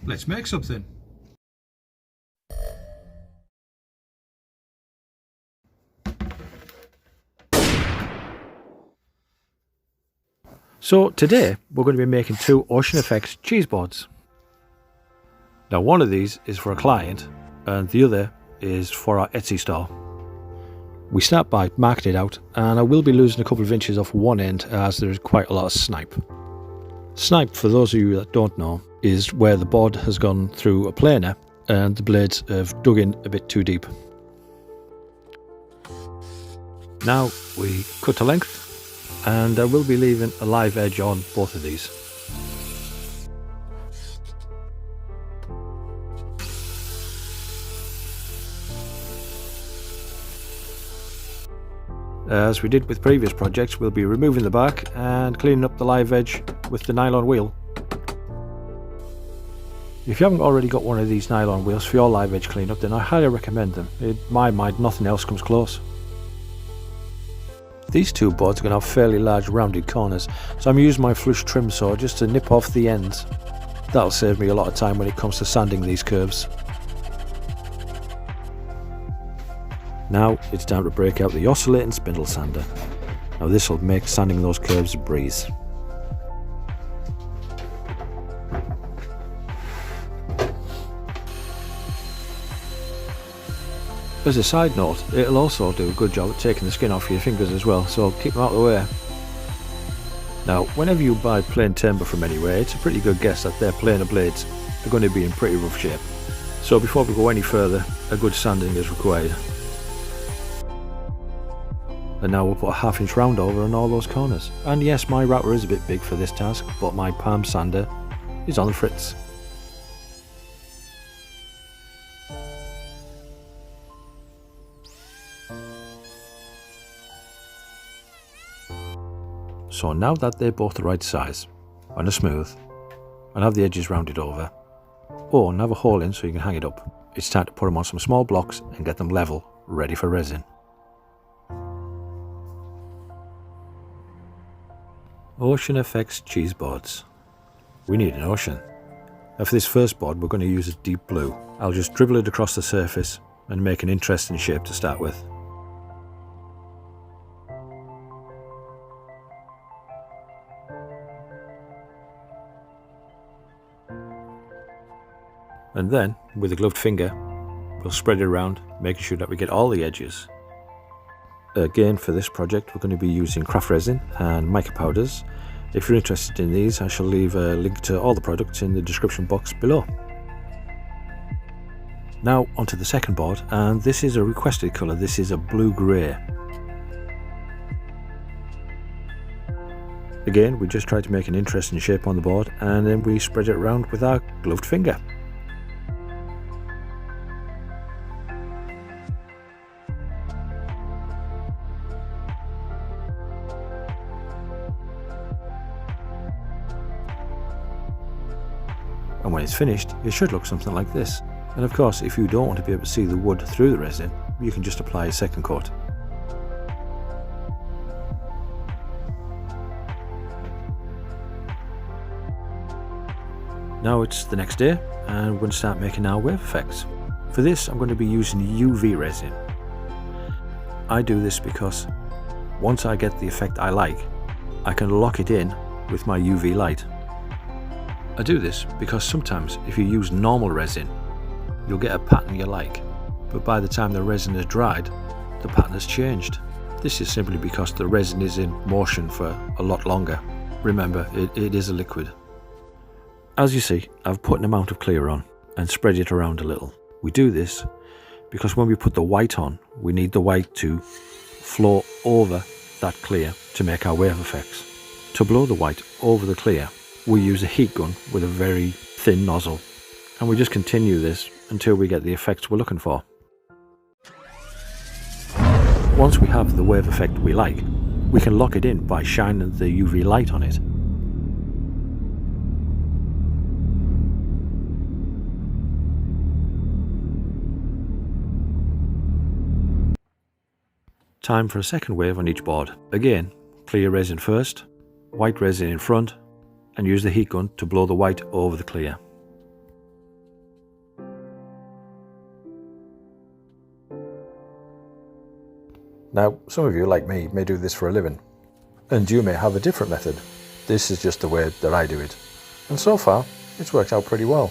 let's make something. So today we're going to be making two Ocean Effects cheese boards. Now one of these is for a client and the other is for our Etsy store. We start by marking it out, and I will be losing a couple of inches off one end as there is quite a lot of snipe. Snipe, for those of you that don't know, is where the board has gone through a planer and the blades have dug in a bit too deep. Now we cut to length, and I will be leaving a live edge on both of these. As we did with previous projects, we'll be removing the bark and cleaning up the live edge with the nylon wheel. If you haven't already got one of these nylon wheels for your live edge cleanup, then I highly recommend them. In my mind, nothing else comes close. These two boards are going to have fairly large rounded corners, so I'm using my flush trim saw just to nip off the ends. That'll save me a lot of time when it comes to sanding these curves. Now it's time to break out the oscillating spindle sander. Now this will make sanding those curves a breeze. As a side note, it'll also do a good job at taking the skin off your fingers as well, so keep them out of the way. Now whenever you buy plain timber from anywhere, it's a pretty good guess that their planer blades are going to be in pretty rough shape. So before we go any further, a good sanding is required. And now we'll put a 1/2 inch round over on all those corners. And yes, my router is a bit big for this task, but my palm sander is on the fritz. So now that they're both the right size and are smooth, and have the edges rounded over, and have a hole in so you can hang it up, it's time to put them on some small blocks and get them level, ready for resin. Ocean Effects cheese boards. We need an ocean. And for this first board we're going to use a deep blue. I'll just dribble it across the surface and make an interesting shape to start with. And then, with a gloved finger, we'll spread it around, making sure that we get all the edges. Again, for this project we're going to be using craft resin and mica powders. If you're interested in these, I shall leave a link to all the products in the description box below. Now onto the second board, and this is a requested colour. This is a blue-grey. Again, we just try to make an interesting shape on the board, and then we spread it around with our gloved finger. And when it's finished, it should look something like this. And of course, if you don't want to be able to see the wood through the resin, you can just apply a second coat. Now it's the next day, and we're going to start making our wave effects. For this, I'm going to be using UV resin. I do this because once I get the effect I like, I can lock it in with my UV light. I do this because sometimes if you use normal resin, you'll get a pattern you like, but by the time the resin is dried, the pattern has changed. This is simply because the resin is in motion for a lot longer. Remember, it is a liquid. As you see, I've put an amount of clear on and spread it around a little. We do this because when we put the white on, we need the white to flow over that clear to make our wave effects. To blow the white over the clear, we use a heat gun with a very thin nozzle, and we just continue this until we get the effects we're looking for. Once we have the wave effect we like, we can lock it in by shining the UV light on it. Time for a second wave on each board. Again, clear resin first, white resin in front, and use the heat gun to blow the white over the clear. Now, some of you, like me, may do this for a living, and you may have a different method. This is just the way that I do it, and so far, it's worked out pretty well.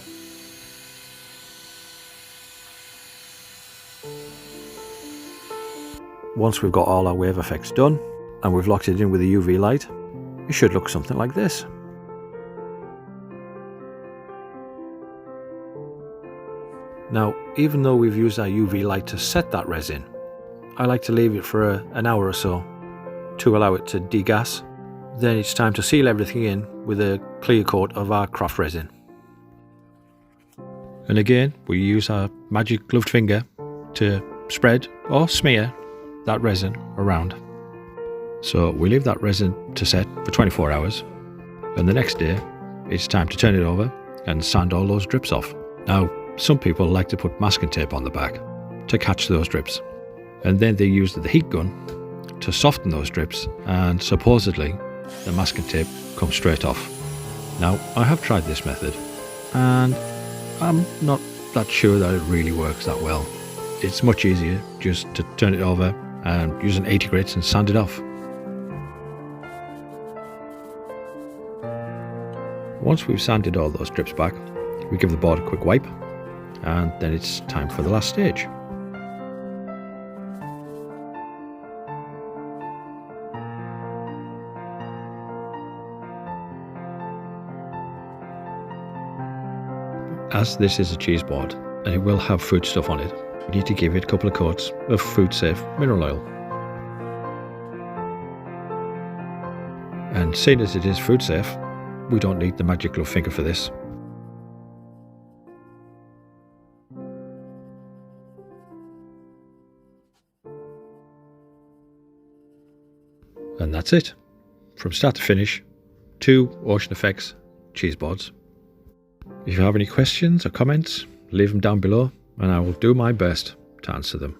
Once we've got all our wave effects done, and we've locked it in with a UV light, it should look something like this. Now, even though we've used our UV light to set that resin, I like to leave it for an hour or so to allow it to degas. Then it's time to seal everything in with a clear coat of our craft resin. And again, we use our magic gloved finger to spread or smear that resin around. So we leave that resin to set for 24 hours, and the next day it's time to turn it over and sand all those drips off. Now, some people like to put masking tape on the back to catch those drips, and then they use the heat gun to soften those drips, and supposedly the masking tape comes straight off. Now, I have tried this method and I'm not that sure that it really works that well. It's much easier just to turn it over and use an 80 grit and sand it off. Once we've sanded all those strips back, we give the board a quick wipe, and then it's time for the last stage. As this is a cheese board and it will have food stuff on it, we need to give it a couple of coats of food safe mineral oil. And seeing as it is food safe, we don't need the magic glove finger for this. And that's it. From start to finish, 2 Ocean Effects cheese boards. If you have any questions or comments, leave them down below and I will do my best to answer them.